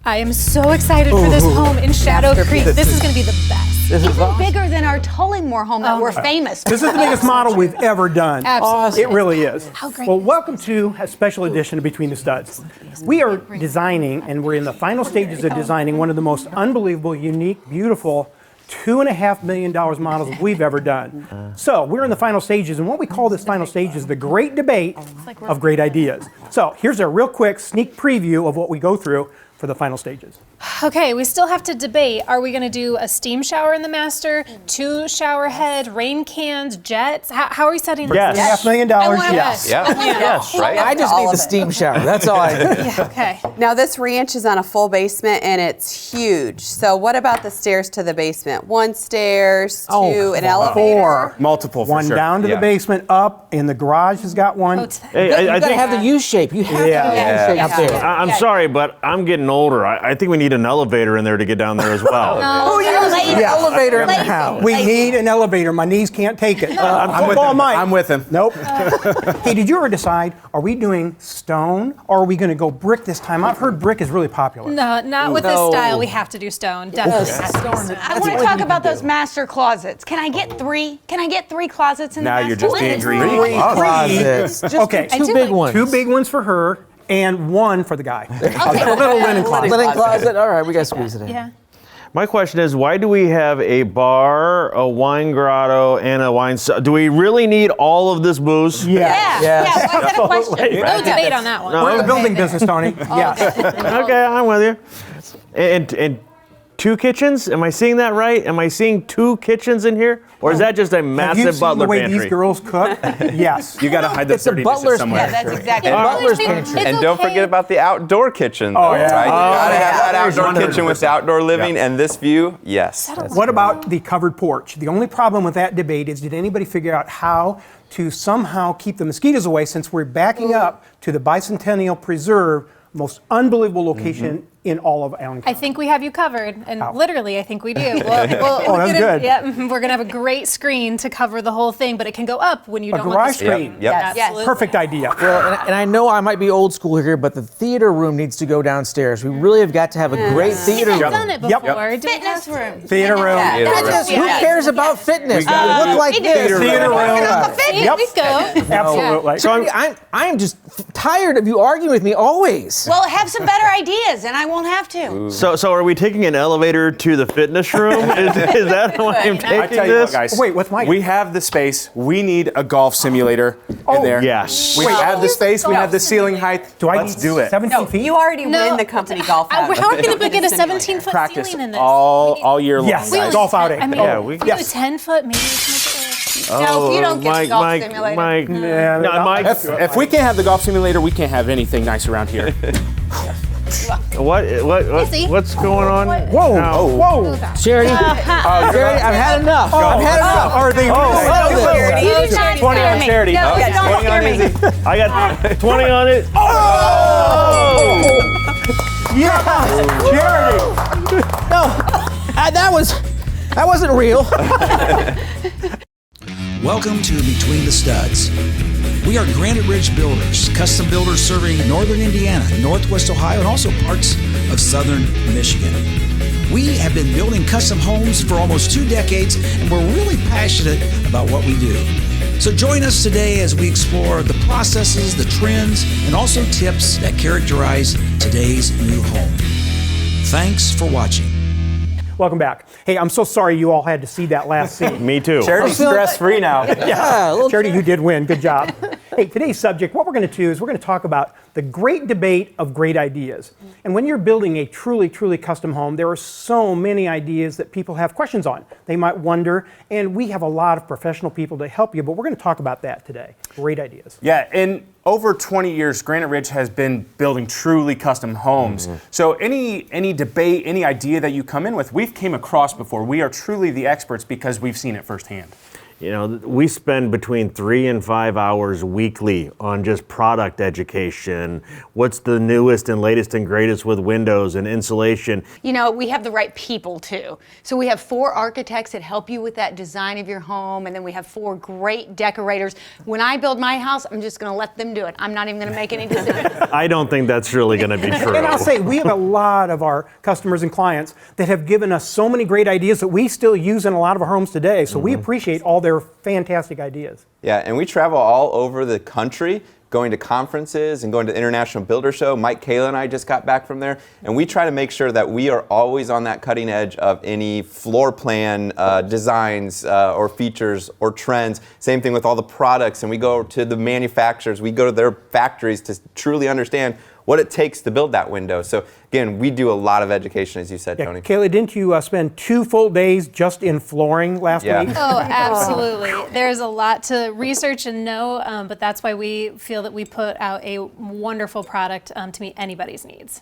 I am so excited for this home in Shadow Creek. This is going to be the best. Even bigger than our Tullymore home that we're famous for. This is the biggest model we've ever done. Absolutely. It really is. How great Well, is welcome to a special edition of Between the Studs. We are designing, and we're in the final stages of designing one of the most unbelievable, unique, beautiful $2.5 million models we've ever done. So we're in the final stages, and what we call this final stage is the great debate of great ideas. So here's a real quick sneak preview of what we go through for the final stages. Okay, we still have to debate. Are we going to do a steam shower in the master, 2 shower head, rain cans, jets? How are we setting this? $2.5 million, yes. Yes, right? I just need the steam shower. That's all I need. Yeah, okay. Now this ranch is on a full basement and it's huge. So what about the stairs to the basement? 1 stairs, 2, an elevator? 4. Multiple for One sure. down to the basement, up, and the garage has got one. You gotta have the U shape. You have to have the U shape there. I'm sorry, but I'm getting older. I think we need an elevator in there to get down there as well. Oh, you need an elevator in the house. We need an elevator. My knees can't take it. I'm with him. I'm with him. Nope. Hey, did you ever decide, are we doing stone or are we going to go brick this time? I've heard brick is really popular. No, not with this style. We have to do stone, definitely. I want to talk about those master closets. Can I get 3? Can I get 3 closets in the Now master? you're just being greedy. Closets. Just Okay. 2 big ones. 2 big ones for her and 1 for the guy. A little linen closet. Linen closet. All right, we gotta squeeze it in. Yeah. My question is, why do we have a bar, a wine grotto, and a wine? Do we really need all of this booze? Yeah. Yeah, I got a question. No debate on that one. We're in the building business, Tony. Yes. Okay, I'm with you. And 2 kitchens? Am I seeing that right? Am I seeing 2 kitchens in here? Or is that just a Have you massive seen butler the way pantry? these girls cook? Yes. You got to hide the It's a dirtiness butler's somewhere. Yeah, that's exactly Yeah, right. Butler's it's pantry. And don't okay. forget about the outdoor kitchen. Oh, though, yeah. Right? You gotta have that There's outdoor kitchen with 100%. outdoor living and this view. Yes. What about the covered porch? The only problem with that debate is, did anybody figure out how to somehow keep the mosquitoes away, since we're backing up to the Bicentennial Preserve, most unbelievable location in all of Allen I County? think we have you covered, and literally, I think we do. that's good. Yeah, we're gonna have a great screen to cover the whole thing, but it can go up when you A don't want garage the screen. screen. Yep. Absolutely. Perfect idea. Well, and I know I might be old school here, but the theater room needs to go downstairs. We really have got to have a great theater We've room. done it Yep. before. Do we Fitness have to? room. Theater room. Fitness, who Yeah. cares about fitness? We gotta look like we do. this. Theater room. Yep. We go. Absolutely. So I am just tired of you arguing with me always. Well, have some better ideas, and I won't have to. So are we taking an elevator to the fitness room? Is that why I'm taking I tell you what, this? guys. Wait, what's Mike? We have the space. We need a golf simulator in there. Yes. We have the space. We have the ceiling height. Do I Let's need do it. 17 feet? You already No. win the company golf How are outing. we going to get a Simulator. 17-foot Practice ceiling in this? all year long. Yes. guys. Golf outing. I mean, Yeah, we- we do a 10-foot, maybe we can make it work. No, you don't get the golf Mike, simulator. Mike, Yeah, no, Mike, If we can't have the golf simulator, we can't have anything nice around here. Izzy. what's going on? Whoa. now? Whoa. Charity, Charity, I've had enough. I've had enough. Are they settle this. You did not 20 scare on me. Charity. No, Okay, don't 20 on scare me. Izzy. I got 20 on it. Yes. Charity. No, that wasn't real. Welcome to Between the Studs. We are Granite Ridge Builders, custom builders serving northern Indiana, northwest Ohio, and also parts of southern Michigan. We have been building custom homes for almost 2 decades, and we're really passionate about what we do. So join us today as we explore the processes, the trends, and also tips that characterize today's new home. Thanks for watching. Welcome back. Hey, I'm so sorry you all had to see that last scene. Me too. Charity's stress-free now. Yeah, a little Charity, you did win. Good job. Hey, today's subject, what we're going to do is we're going to talk about the great debate of great ideas. And when you're building a truly, truly custom home, there are so many ideas that people have questions on. They might wonder, and we have a lot of professional people to help you, but we're going to talk about that today. Great ideas. Yeah, in over 20 years, Granite Ridge has been building truly custom homes. So any debate, any idea that you come in with, we've came across before. We are truly the experts because we've seen it firsthand. You know, we spend between 3 and 5 hours weekly on just product education. What's the newest and latest and greatest with windows and insulation? You know, we have the right people too. So we have 4 architects that help you with that design of your home, and then we have 4 great decorators. When I build my house, I'm just going to let them do it. I'm not even going to make any decisions. I don't think that's really going to be true. And I'll say, we have a lot of our customers and clients that have given us so many great ideas that we still use in a lot of our homes today. So we appreciate all their fantastic ideas. Yeah, and we travel all over the country, going to conferences and going to the International Builder Show. Mike, Kayla, and I just got back from there, and we try to make sure that we are always on that cutting edge of any floor plan designs or features or trends. Same thing with all the products, and we go to the manufacturers, we go to their factories to truly understand what it takes to build that window. So again, we do a lot of education, as you said, Tony. Kayla, didn't you spend 2 full days just in flooring last week? Oh, absolutely. There's a lot to research and know, but that's why we feel that we put out a wonderful product to meet anybody's needs.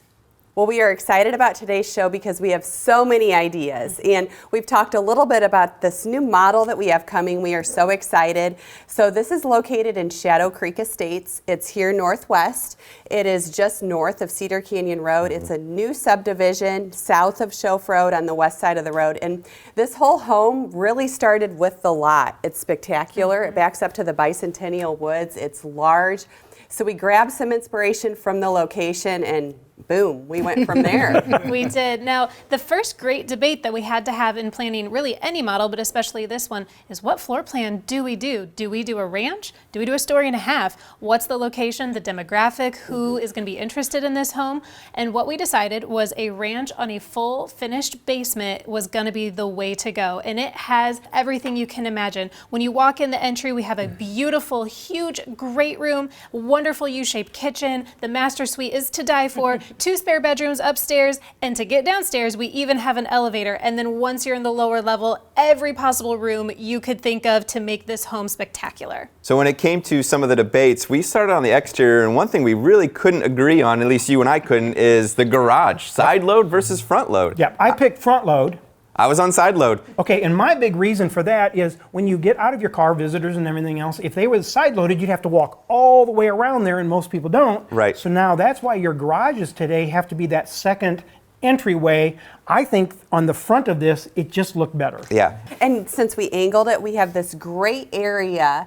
Well, we are excited about today's show because we have so many ideas, and we've talked a little bit about this new model that we have coming. We are so excited. So this is located in Shadow Creek Estates. It's here northwest. It is just north of Cedar Canyon Road. It's a new subdivision south of Schoaf Road on the west side of the road. And this whole home really started with the lot. It's spectacular. It backs up to the Bicentennial Woods. It's large. So we grabbed some inspiration from the location, and boom, we went from there. We did. Now, the first great debate that we had to have in planning really any model, but especially this one, is what floor plan do we do? Do we do a ranch? Do we do a story and a half? What's the location, the demographic, who is going to be interested in this home? And what we decided was a ranch on a full finished basement was going to be the way to go. And it has everything you can imagine. When you walk in the entry, we have a beautiful, huge, great room, wonderful U-shaped kitchen. The master suite is to die for. 2 spare bedrooms upstairs, and to get downstairs, we even have an elevator. And then once you're in the lower level, every possible room you could think of to make this home spectacular. So when it came to some of the debates, we started on the exterior, and one thing we really couldn't agree on, at least you and I couldn't, is the garage. Side load versus front load. Yeah, I picked front load. I was on side load. Okay, and my big reason for that is when you get out of your car, visitors and everything else, if they were side loaded, you'd have to walk all the way around there, and most people don't. Right. So now that's why your garages today have to be that second entryway. I think on the front of this, it just looked better. Yeah. And since we angled it, we have this great area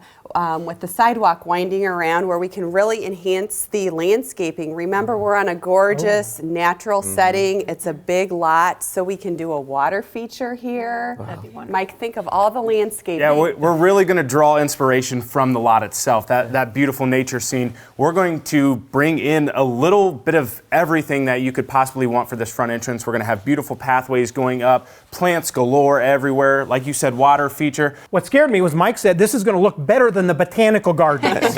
with the sidewalk winding around where we can really enhance the landscaping. Remember, we're on a gorgeous natural setting. It's a big lot, so we can do a water feature here. That'd be wonderful. Mike, think of all the landscaping. Yeah, we're really going to draw inspiration from the lot itself, that beautiful nature scene. We're going to bring in a little bit of everything that you could possibly want for this front entrance. We're going to have beautiful pathways going up, plants galore everywhere. Like you said, water feature. What scared me was Mike said this is going to look better than the botanical gardens.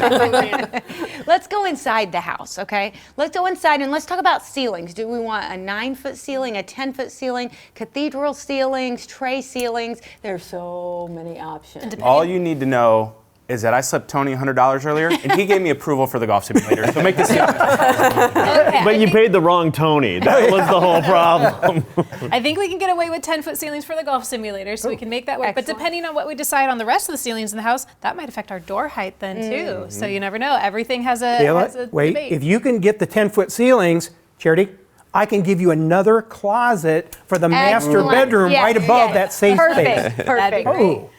Let's go inside the house, okay? Let's go inside and let's talk about ceilings. Do we want a 9-foot ceiling, a 10-foot ceiling, cathedral ceilings, tray ceilings? There's so many options. All you need to know is that I slipped Tony $100 earlier, and he gave me approval for the golf simulator. So make this simple. Okay, But you paid the wrong Tony. That was the whole problem. I think we can get away with 10-foot ceilings for the golf simulator, so we can make that work. But Excellent. depending on what we decide on the rest of the ceilings in the house, that might affect our door height then too. So you never know. Everything has a, Wait, debate. if you can get the 10-foot ceilings, Charity, I can give you another closet for the master Excellent. bedroom Yes, right above yes. that safe Perfect. space. That'd be Perfect. great. Oh.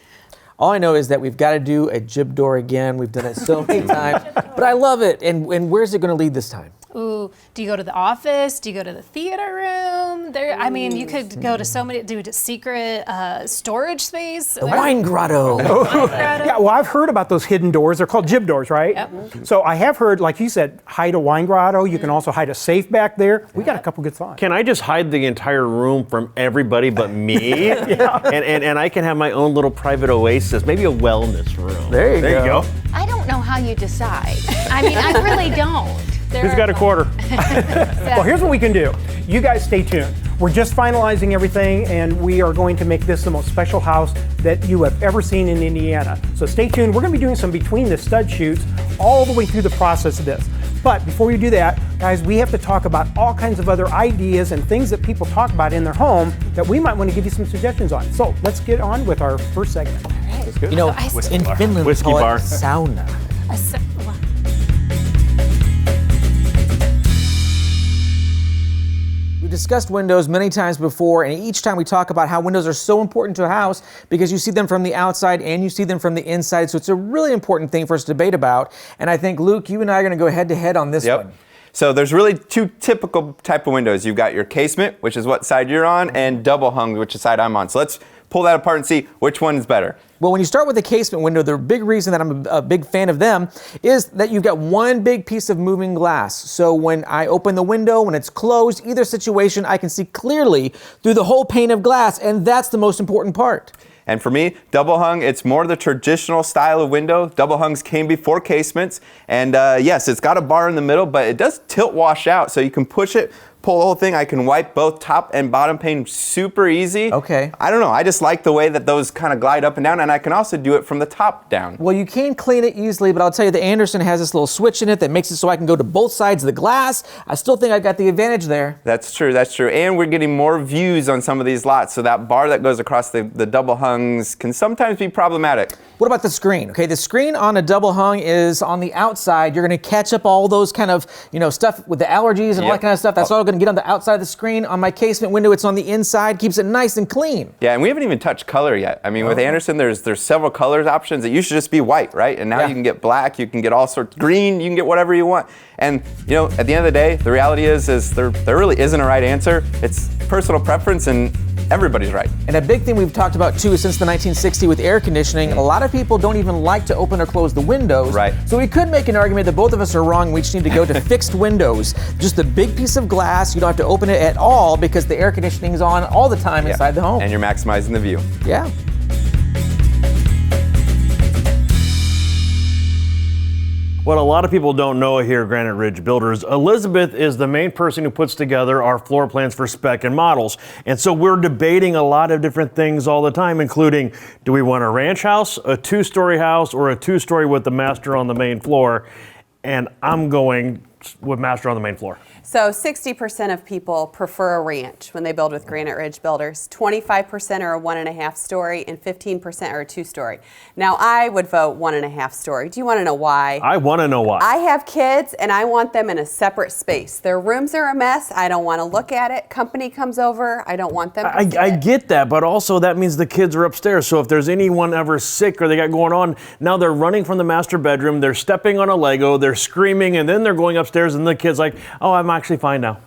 All I know is that we've got to do a jib door again. We've done it so many times, but I love it. And where's it going to lead this time? Ooh, do you go to the office? Do you go to the theater room? There, I mean, you could go to so many, do a secret storage space. The wine grotto. Yeah, well, I've heard about those hidden doors. They're called jib doors, right? Yep. So I have heard, like you said, hide a wine grotto. You can also hide a safe back there. We got a couple good thoughts. Can I just hide the entire room from everybody but me? and I can have my own little private oasis, maybe a wellness room. There you go. I don't know how you decide. I mean, I really don't. Who's got a quarter? Well, here's what we can do. You guys stay tuned. We're just finalizing everything, and we are going to make this the most special house that you have ever seen in Indiana. So stay tuned. We're going to be doing some between the stud shoots all the way through the process of this. But before we do that, guys, we have to talk about all kinds of other ideas and things that people talk about in their home that we might want to give you some suggestions on. So let's get on with our first segment. good. You know, I still- in Finland, we Whiskey call bar. it sauna. We've discussed windows many times before, and each time we talk about how windows are so important to a house because you see them from the outside and you see them from the inside. So it's a really important thing for us to debate about. And I think, Luke, you and I are going to go head to head on this one. So there's really two typical type of windows. You've got your casement, which is what side you're on, and double hung, which is side I'm on. So let's pull that apart and see which one is better. Well, when you start with the casement window, the big reason that I'm a big fan of them is that you've got one big piece of moving glass. So when I open the window, when it's closed, either situation, I can see clearly through the whole pane of glass, and that's the most important part. And for me, double hung, it's more the traditional style of window. Double hungs came before casements. And yes, it's got a bar in the middle, but it does tilt wash out. So you can push it, pull the whole thing. I can wipe both top and bottom pane super easy. Okay. I don't know. I just like the way that those kind of glide up and down. And I can also do it from the top down. Well, you can clean it easily, but I'll tell you, the Anderson has this little switch in it that makes it so I can go to both sides of the glass. I still think I got the advantage there. That's true, that's true. And we're getting more views on some of these lots. So that bar that goes across the double hungs can sometimes be problematic. What about the screen? Okay, the screen on a double hung is on the outside. You're going to catch up all those kind of, stuff with the allergies and all that kind of stuff. That's all going to get on the outside of the screen. On my casement window, it's on the inside, keeps it nice and clean. Yeah, and we haven't even touched color yet. I mean, with Anderson, there's several colors options. It used to just be white, right? And now you can get black, you can get all sorts, green, you can get whatever you want. And at the end of the day, the reality is there really isn't a right answer. It's personal preference, and everybody's right. And a big thing we've talked about too is since the 1960s with air conditioning, a lot of people don't even like to open or close the windows. Right. So we could make an argument that both of us are wrong. We just need to go to fixed windows. Just a big piece of glass. You don't have to open it at all because the air conditioning is on all the time inside the home. And you're maximizing the view. Yeah. What a lot of people don't know here at Granite Ridge Builders, Elizabeth is the main person who puts together our floor plans for spec and models. And so we're debating a lot of different things all the time, including, do we want a ranch house, a two-story house, or a two-story with the master on the main floor? And I'm going with master on the main floor. So 60% of people prefer a ranch when they build with Granite Ridge Builders. 25% are a 1.5 story and 15% are a 2-story. Now I would vote 1.5 story. Do you want to know why? I want to know why. I have kids and I want them in a separate space. Their rooms are a mess. I don't want to look at it. Company comes over. I don't want them to see I it. get that, but also that means the kids are upstairs. So if there's anyone ever sick or they got going on, now they're running from the master bedroom, they're stepping on a Lego, they're screaming, and then they're going upstairs and the kid's like, oh, I'm actually fine now.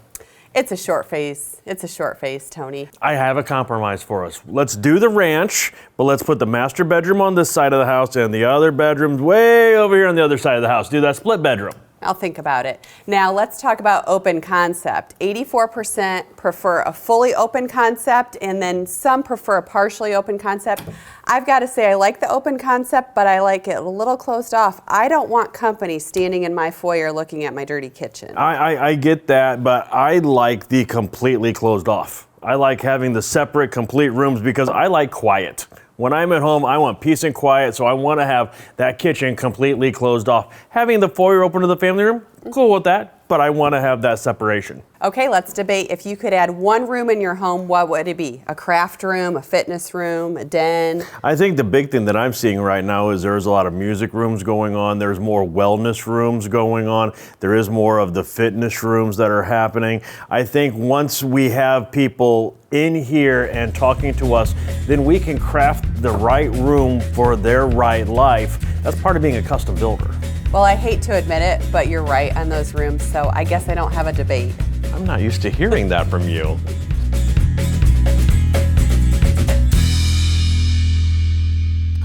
It's a short phase. It's a short phase, Tony. I have a compromise for us. Let's do the ranch, but let's put the master bedroom on this side of the house and the other bedroom's way over here on the other side of the house. Do that split bedroom. I'll think about it. Now let's talk about open concept. 84% prefer a fully open concept, and then some prefer a partially open concept. I've got to say I like the open concept, but I like it a little closed off. I don't want company standing in my foyer looking at my dirty kitchen. I get that, but I like the completely closed off. I like having the separate complete rooms because I like quiet. When I'm at home, I want peace and quiet, so I want to have that kitchen completely closed off. Having the foyer open to the family room, cool with that, but I want to have that separation. Okay, let's debate. If you could add one room in your home, what would it be? A craft room, a fitness room, a den? I think the big thing that I'm seeing right now is there's a lot of music rooms going on. There's more wellness rooms going on. There is more of the fitness rooms that are happening. I think once we have people in here and talking to us, then we can craft the right room for their right life. That's part of being a custom builder. Well, I hate to admit it, but you're right on those rooms, so I guess I don't have a debate. I'm not used to hearing that from you.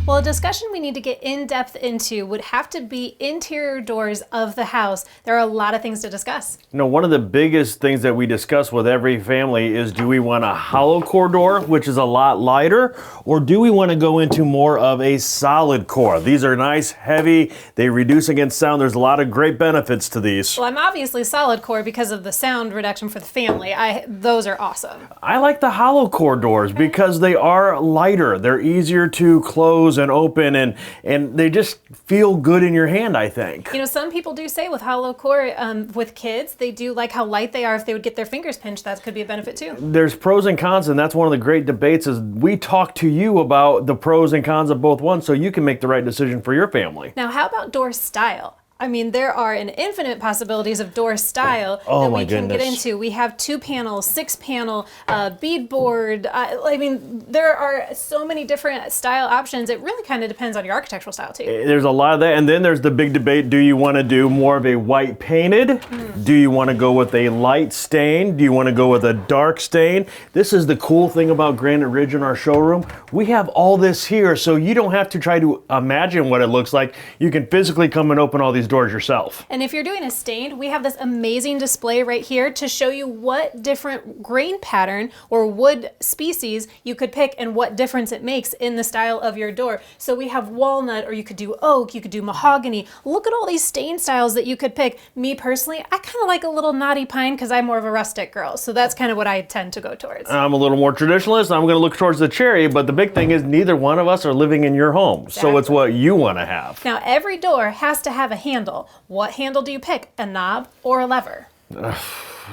Well, a discussion we need to get in depth into would have to be interior doors of the house. There are a lot of things to discuss. One of the biggest things that we discuss with every family is, do we want a hollow core door, which is a lot lighter, or do we want to go into more of a solid core? These are nice, heavy, they reduce against sound. There's a lot of great benefits to these. Well, I'm obviously solid core because of the sound reduction for the family. Those are awesome. I like the hollow core doors because they are lighter. They're easier to close and open, and they just feel good in your hand, I think. You know, some people do say with hollow core, with kids, they do like how light they are. If they would get their fingers pinched, that could be a benefit too. There's pros and cons, and that's one of the great debates is we talk to you about the pros and cons of both ones so you can make the right decision for your family. Now, how about door style? I mean, there are an infinite possibilities of door style Oh, that my we can get goodness. into. We have 2-panel, 6-panel, beadboard. I mean, there are so many different style options. It really kind of depends on your architectural style too. There's a lot of that, and then there's the big debate, do you want to do more of a white painted? Do you want to go with a light stain? Do you want to go with a dark stain? This is the cool thing about Granite Ridge in our showroom. We have all this here, so you don't have to try to imagine what it looks like. You can physically come and open all these doors yourself. And if you're doing a stained, we have this amazing display right here to show you what different grain pattern or wood species you could pick and what difference it makes in the style of your door. So we have walnut, or you could do oak, you could do mahogany. Look at all these stain styles that you could pick. Me personally, I kind of like a little knotty pine because I'm more of a rustic girl. So that's kind of what I tend to go towards. I'm a little more traditionalist. I'm going to look towards the cherry, but the big thing is neither one of us are living in your home. So it's Exactly. what you want to have. Now every door has to have a handle. What handle do you pick? A knob or a lever?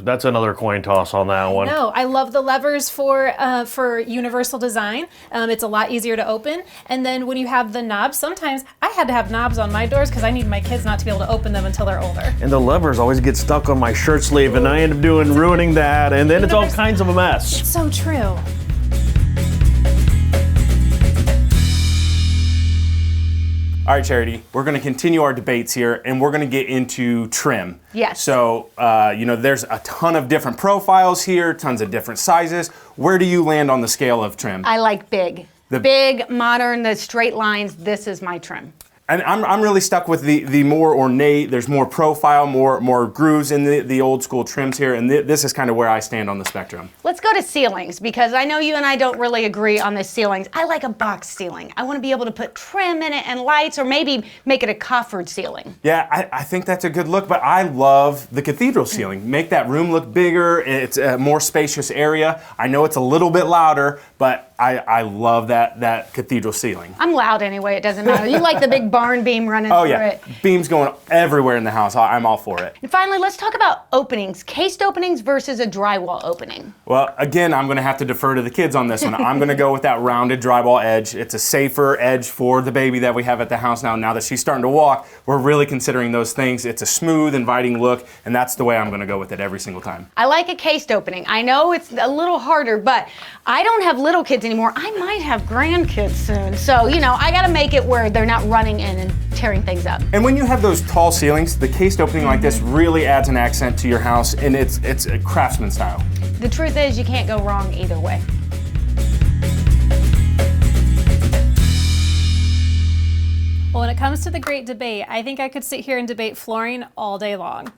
That's another coin toss on that one. No, I love the levers for universal design. It's a lot easier to open. And then when you have the knobs, sometimes I had to have knobs on my doors because I need my kids not to be able to open them until they're older. And the levers always get stuck on my shirt sleeve, and I end up ruining that, and then it's all kinds of a mess. It's so true. All right, Charity, we're going to continue our debates here, and we're going to get into trim. Yes. So, there's a ton of different profiles here, tons of different sizes. Where do you land on the scale of trim? I like big. Big, modern, the straight lines. This is my trim. And I'm really stuck with the more ornate. There's more profile, more grooves in the old school trims here, and this is kind of where I stand on the spectrum. Let's go to ceilings, because I know you and I don't really agree on the ceilings. I like a box ceiling. I want to be able to put trim in it and lights, or maybe make it a coffered ceiling. Yeah, I think that's a good look, but I love the cathedral ceiling. Make that room look bigger. It's a more spacious area. I know it's a little bit louder, but I love that cathedral ceiling. I'm loud anyway, it doesn't matter. You like the big barn beam running Oh through yeah, it. beams going everywhere in the house. I'm all for it. And finally, let's talk about openings. Cased openings versus a drywall opening. Well, again, I'm going to have to defer to the kids on this one. I'm going to go with that rounded drywall edge. It's a safer edge for the baby that we have at the house now. Now that she's starting to walk, we're really considering those things. It's a smooth, inviting look, and that's the way I'm going to go with it every single time. I like a cased opening. I know it's a little harder, but I don't have little kids anymore. I might have grandkids soon. So, I got to make it where they're not running in and tearing things up. And when you have those tall ceilings, the cased opening like this really adds an accent to your house, and it's a craftsman style. The truth is, you can't go wrong either way. Well, when it comes to the great debate, I think I could sit here and debate flooring all day long.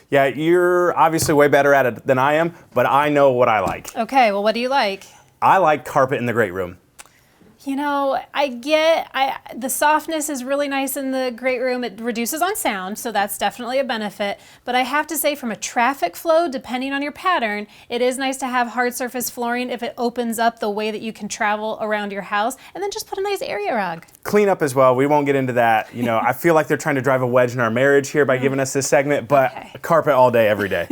Yeah, you're obviously way better at it than I am, but I know what I like. Okay, well, what do you like? I like carpet in the great room. The softness is really nice in the great room. It reduces on sound, so that's definitely a benefit. But I have to say, from a traffic flow, depending on your pattern, it is nice to have hard surface flooring if it opens up the way that you can travel around your house. And then just put a nice area rug. Clean up as well. We won't get into that. I feel like they're trying to drive a wedge in our marriage here by giving us this segment, but carpet all day, every day.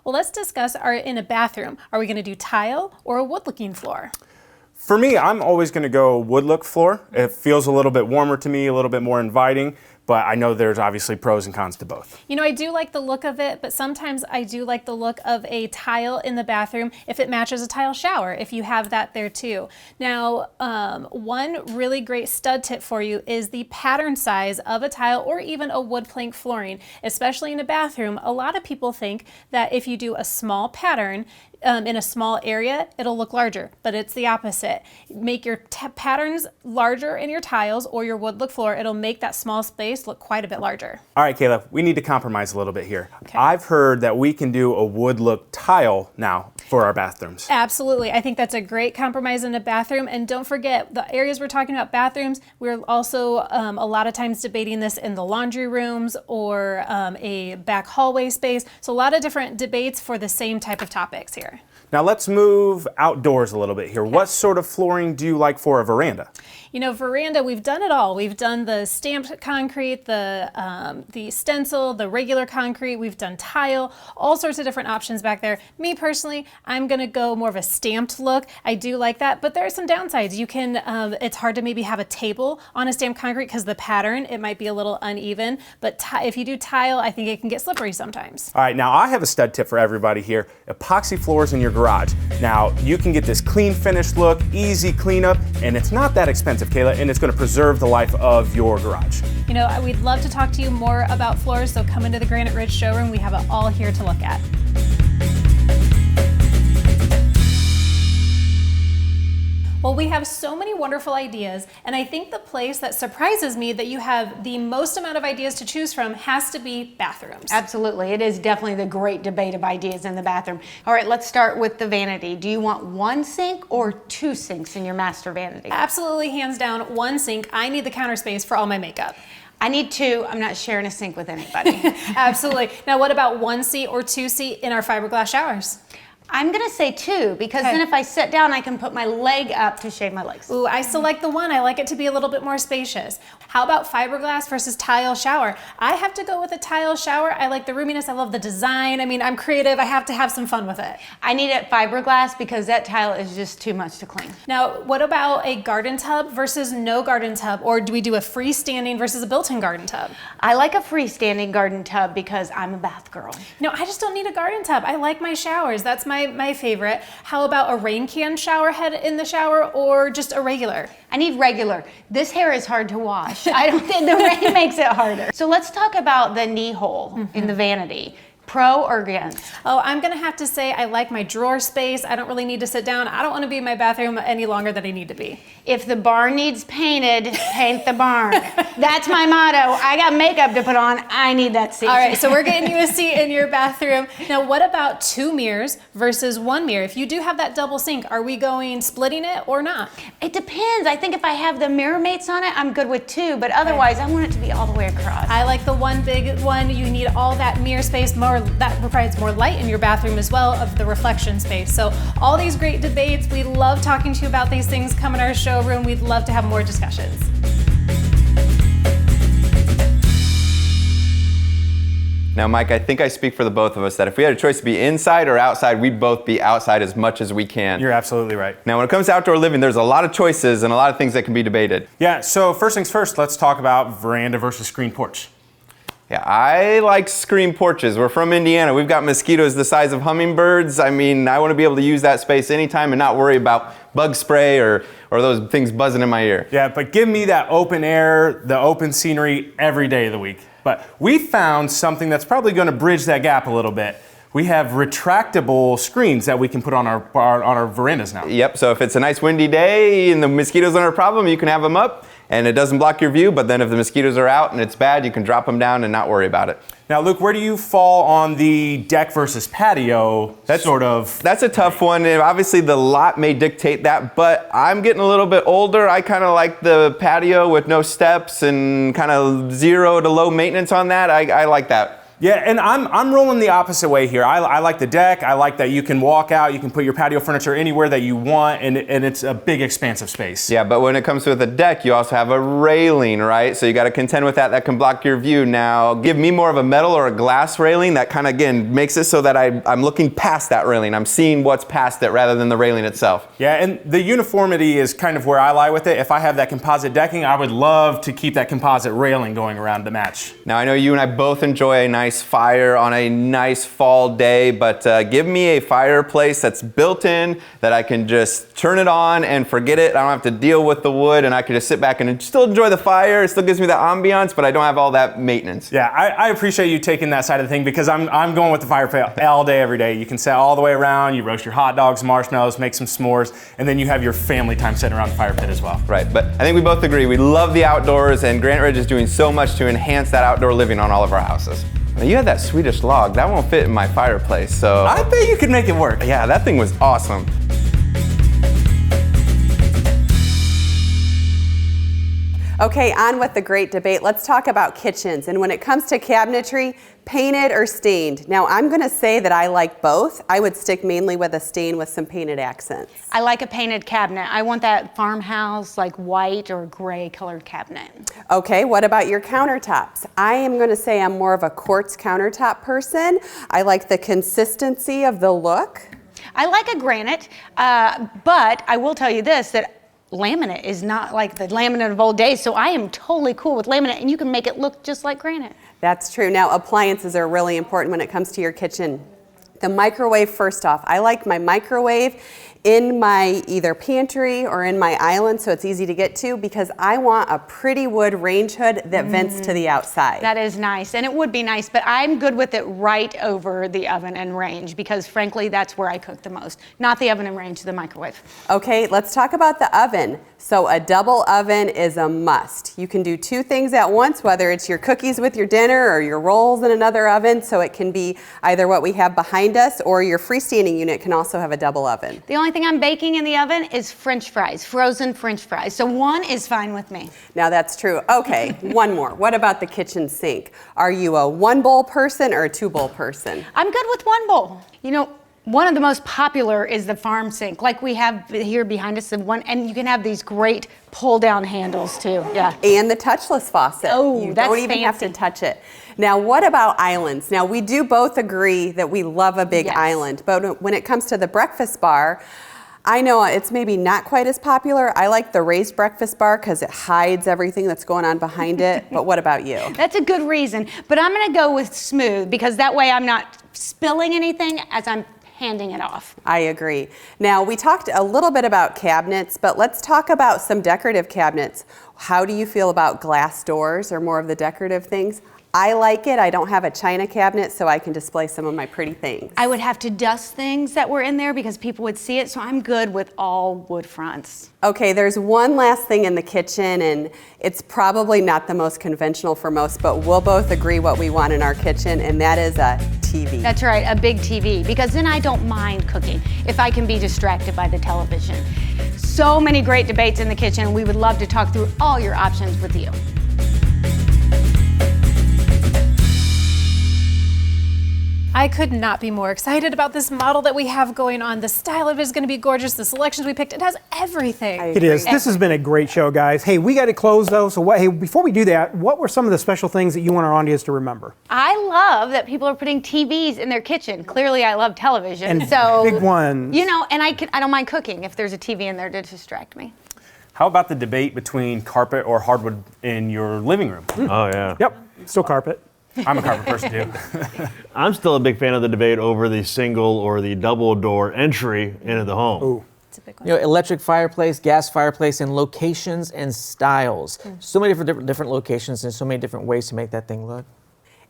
Well, let's discuss in a bathroom. Are we going to do tile or a wood-looking floor? For me, I'm always going to go wood look floor. It feels a little bit warmer to me, a little bit more inviting, but I know there's obviously pros and cons to both. I do like the look of it, but sometimes I do like the look of a tile in the bathroom if it matches a tile shower, if you have that there too. Now, one really great stud tip for you is the pattern size of a tile or even a wood plank flooring, especially in a bathroom. A lot of people think that if you do a small pattern, in a small area, it'll look larger, but it's the opposite. Make your patterns larger in your tiles or your wood look floor. It'll make that small space look quite a bit larger. All right, Caleb, we need to compromise a little bit here. Okay. I've heard that we can do a wood look tile now for our bathrooms. Absolutely. I think that's a great compromise in a bathroom. And don't forget, the areas we're talking about bathrooms, we're also a lot of times debating this in the laundry rooms or a back hallway space. So a lot of different debates for the same type of topics here. Now let's move outdoors a little bit here. What sort of flooring do you like for a veranda? You know, veranda, we've done it all. We've done the stamped concrete, the stencil, the regular concrete. We've done tile, all sorts of different options back there. Me personally, I'm gonna go more of a stamped look. I do like that, but there are some downsides. You can, it's hard to maybe have a table on a stamped concrete because the pattern, it might be a little uneven, but if you do tile, I think it can get slippery sometimes. All right, now I have a stud tip for everybody here. Epoxy floors in your garage. Now, you can get this clean finished look, easy cleanup, and it's not that expensive, Kayla, and it's going to preserve the life of your garage. You know, we'd love to talk to you more about floors, so come into the Granite Ridge showroom. We have it all here to look at. Well, we have so many wonderful ideas, and I think the place that surprises me that you have the most amount of ideas to choose from has to be bathrooms. Absolutely. It is definitely the great debate of ideas in the bathroom. All right, let's start with the vanity. Do you want one sink or two sinks in your master vanity? Absolutely, hands down, one sink. I need the counter space for all my makeup. I need two. I'm not sharing a sink with anybody. Absolutely. Now, what about one seat or two seat in our fiberglass showers? I'm gonna say two, because then if I sit down, I can put my leg up to shave my legs. Ooh, I still like the one. I like it to be a little bit more spacious. How about fiberglass versus tile shower? I have to go with a tile shower. I like the roominess. I love the design. I mean, I'm creative. I have to have some fun with it. I need it fiberglass because that tile is just too much to clean. Now, what about a garden tub versus no garden tub? Or do we do a freestanding versus a built-in garden tub? I like a freestanding garden tub because I'm a bath girl. No, I just don't need a garden tub. I like my showers. That's my favorite. How about a rain can shower head in the shower or just a regular? I need regular. This hair is hard to wash. I don't think the rain makes it harder. So let's talk about the knee hole in the vanity. Pro or against? Oh, I'm gonna have to say I like my drawer space. I don't really need to sit down. I don't want to be in my bathroom any longer than I need to be. If the barn needs painted, paint the barn. That's my motto. I got makeup to put on. I need that seat. All right, so we're getting you a seat in your bathroom. Now, what about two mirrors versus one mirror? If you do have that double sink, are we going splitting it or not? It depends. I think if I have the mirror mates on it, I'm good with two, but otherwise I want it to be all the way across. I like the one big one. You need all that mirror space, that provides more light in your bathroom as well of the reflection space. So all these great debates, we love talking to you about these things. Come in our showroom. We'd love to have more discussions. Now, Mike, I think I speak for the both of us that if we had a choice to be inside or outside, we'd both be outside as much as we can. You're absolutely right. Now, when it comes to outdoor living, there's a lot of choices and a lot of things that can be debated. Yeah, so first things first, let's talk about veranda versus screen porch. Yeah, I like screen porches. We're from Indiana. We've got mosquitoes the size of hummingbirds. I mean, I want to be able to use that space anytime and not worry about bug spray or those things buzzing in my ear. Yeah, but give me that open air, the open scenery every day of the week. But we found something that's probably going to bridge that gap a little bit. We have retractable screens that we can put on our verandas now. Yep, so if it's a nice windy day and the mosquitoes aren't a problem, you can have them up and it doesn't block your view, but then if the mosquitoes are out and it's bad, you can drop them down and not worry about it. Now, Luke, where do you fall on the deck versus patio That's a tough one. And obviously, the lot may dictate that, but I'm getting a little bit older. I kind of like the patio with no steps and kind of zero to low maintenance on that. I like that. Yeah, and I'm rolling the opposite way here. I like the deck. I like that you can walk out, you can put your patio furniture anywhere that you want, and it's a big expansive space. Yeah, but when it comes to the deck, you also have a railing, right? So you got to contend with that can block your view. Now, give me more of a metal or a glass railing. That kind of, again, makes it so that I'm looking past that railing. I'm seeing what's past it rather than the railing itself. Yeah, and the uniformity is kind of where I lie with it. If I have that composite decking, I would love to keep that composite railing going around to match. Now, I know you and I both enjoy a nice fire on a nice fall day, but give me a fireplace that's built in that I can just turn it on and forget it. I don't have to deal with the wood, and I can just sit back and still enjoy the fire. It still gives me that ambiance, but I don't have all that maintenance. Yeah, I appreciate you taking that side of the thing because I'm going with the fireplace all day, every day. You can sit all the way around, you roast your hot dogs, marshmallows, make some s'mores, and then you have your family time sitting around the fire pit as well. Right, but I think we both agree we love the outdoors, and Granite Ridge is doing so much to enhance that outdoor living on all of our houses. Now, you had that Swedish log. That won't fit in my fireplace, so... I bet you could make it work. Yeah, that thing was awesome. Okay, on with the great debate. Let's talk about kitchens. And when it comes to cabinetry, painted or stained. Now, I'm going to say that I like both. I would stick mainly with a stain with some painted accents. I like a painted cabinet. I want that farmhouse, like white or gray colored cabinet. Okay, what about your countertops? I am going to say I'm more of a quartz countertop person. I like the consistency of the look. I like a granite, but I will tell you this, that laminate is not like the laminate of old days, so I am totally cool with laminate, and you can make it look just like granite. That's true. Now, appliances are really important when it comes to your kitchen. The microwave, first off, I like my microwave in my either pantry or in my island so it's easy to get to, because I want a pretty wood range hood that vents to the outside. That is nice, and it would be nice, but I'm good with it right over the oven and range, because frankly, that's where I cook the most. Not the oven and range, the microwave. Okay, let's talk about the oven. So a double oven is a must. You can do two things at once, whether it's your cookies with your dinner or your rolls in another oven, so it can be either what we have behind us, or your freestanding unit can also have a double oven. The only thing I'm baking in the oven is French fries, frozen French fries. So one is fine with me. Now that's true. Okay, one more. What about the kitchen sink? Are you a one bowl person or a two bowl person? I'm good with one bowl. You know, one of the most popular is the farm sink, like we have here behind us, and you can have these great pull-down handles too. Yeah. And the touchless faucet. Oh, you that's don't even have to fancy. touch it. Now, what about islands? Now, we do both agree that we love a big Yes. island, but when it comes to the breakfast bar, I know it's maybe not quite as popular. I like the raised breakfast bar because it hides everything that's going on behind it. But what about you? That's a good reason, but I'm gonna go with smooth, because that way I'm not spilling anything as I'm handing it off. I agree. Now, we talked a little bit about cabinets, but let's talk about some decorative cabinets. How do you feel about glass doors or more of the decorative things? I like it. I don't have a china cabinet, so I can display some of my pretty things. I would have to dust things that were in there because people would see it, so I'm good with all wood fronts. Okay, there's one last thing in the kitchen, and it's probably not the most conventional for most, but we'll both agree what we want in our kitchen, and that is a TV. That's right, a big TV, because then I don't mind cooking if I can be distracted by the television. So many great debates in the kitchen. We would love to talk through all your options with you. I could not be more excited about this model that we have going on. The style of it is going to be gorgeous. The selections we picked, it has everything. It is. This has been a great show, guys. Hey, we got to close though. So hey, before we do that, what were some of the special things that you want our audience to remember? I love that people are putting TVs in their kitchen. Clearly, I love television. And so big ones. You know, and I don't mind cooking if there's a TV in there to distract me. How about the debate between carpet or hardwood in your living room? Oh, yeah. Yep, still carpet. I'm a carpet person too. I'm still a big fan of the debate over the single or the double door entry into the home. Ooh. It's a big one. You know, electric fireplace, gas fireplace, and locations and styles. So many different locations and so many different ways to make that thing look.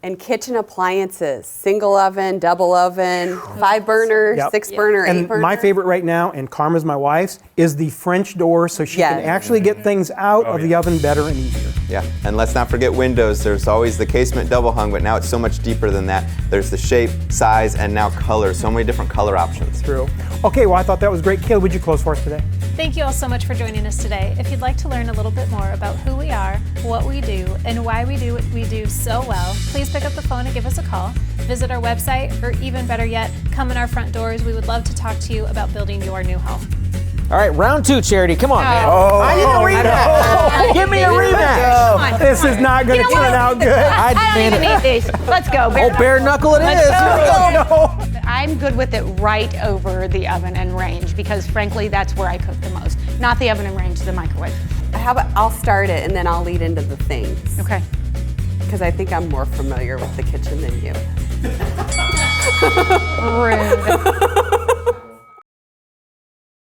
And kitchen appliances, single oven, double oven, 5 burner, Yep. 6 burner, 8 And burner. my favorite right now, and Karma's my wife's, is the French door, so she can Yes. actually get things out of the oven better and easier. Yeah, and let's not forget windows. There's always the casement double hung, but now it's so much deeper than that. There's the shape, size, and now color. So many different color options. True. Okay, well, I thought that was great. Kayla, would you close for us today? Thank you all so much for joining us today. If you'd like to learn a little bit more about who we are, what we do, and why we do what we do so well, please pick up the phone and give us a call. Visit our website, or even better yet, come in our front doors. We would love to talk to you about building your new home. All right, round 2, Charity. Come on, man. Oh, I need a rematch. Give me a rematch. This is not going to turn out good. I don't even need these. Let's go. Oh, bare knuckle it is. Let's go. Here we go. I'm good with it right over the oven and range, because frankly, that's where I cook the most. Not the oven and range, the microwave. How about I'll start it and then I'll lead into the things. Okay. Because I think I'm more familiar with the kitchen than you. Rude.